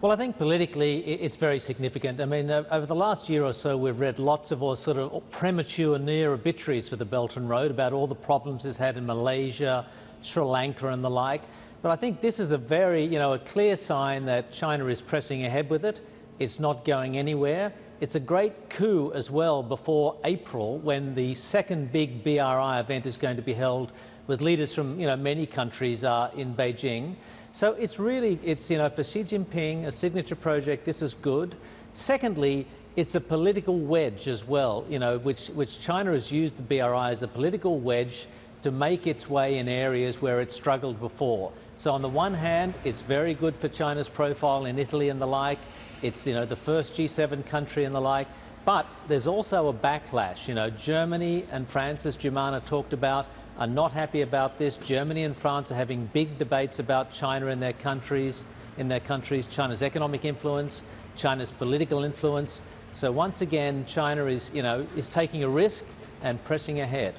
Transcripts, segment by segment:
Well, I think politically it's very significant. I mean, over the last year or so, we've read lots of sort of premature near obituaries for the Belt and Road about all the problems it's had in Malaysia, Sri Lanka and the like. But I think this is a very, a clear sign that China is pressing ahead with it. It's not going anywhere. It's a great coup as well before April, when the second big BRI event is going to be held with leaders from many countries in Beijing. So it's really, for Xi Jinping, a signature project. This is good. Secondly, it's a political wedge as well, which China has used the BRI as a political wedge to make its way in areas where it struggled before. So on the one hand, it's very good for China's profile in Italy and the like. It's the first G7 country and the like. But there's also a backlash. Germany and France, as Jumana talked about, are not happy about this. Germany and France are having big debates about China in their countries, China's economic influence, China's political influence. So once again, China is taking a risk and pressing ahead.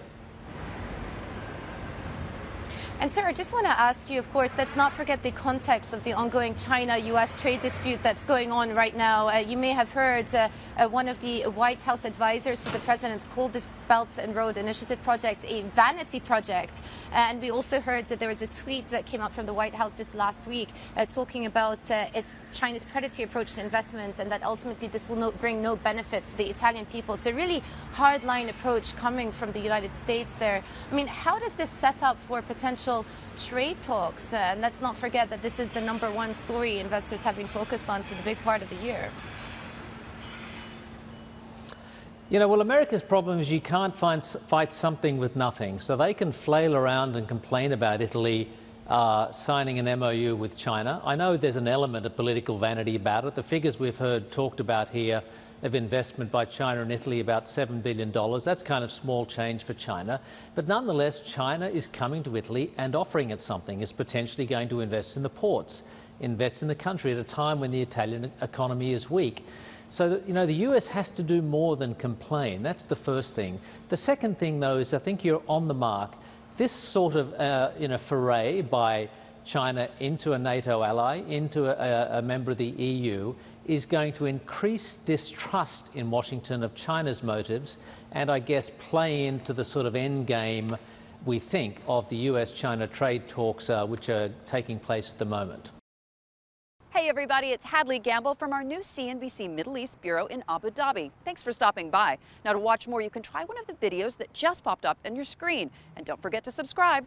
And sir, I just want to ask you, of course, let's not forget the context of the ongoing China-US trade dispute that's going on right now. You may have heard one of the White House advisors to the president called this Belt and Road Initiative project a vanity project. And we also heard that there was a tweet that came out from the White House just last week talking about China's predatory approach to investment, and that ultimately this will bring no benefits to the Italian people. So really hardline approach coming from the United States there. I mean, how does this set up for potential trade talks? And let's not forget that this is the #1 story investors have been focused on for the big part of the year. Well, America's problem is you can't fight something with nothing. So they can flail around and complain about Italy signing an MOU with China. I know there's an element of political vanity about it. The figures we've heard talked about here of investment by China and Italy, about $7 billion. That's kind of small change for China. But nonetheless, China is coming to Italy and offering it something. It's potentially going to invest in the ports, invest in the country at a time when the Italian economy is weak. So, the US has to do more than complain. That's the first thing. The second thing, though, is I think you're on the mark. This sort of, foray by China into a NATO ally, into a member of the EU, is going to increase distrust in Washington of China's motives, and I guess play into the sort of end game, we think, of the US-China trade talks which are taking place at the moment. Hey everybody, it's Hadley Gamble from our new CNBC Middle East Bureau in Abu Dhabi. Thanks for stopping by. Now, to watch more, you can try one of the videos that just popped up on your screen. And don't forget to subscribe.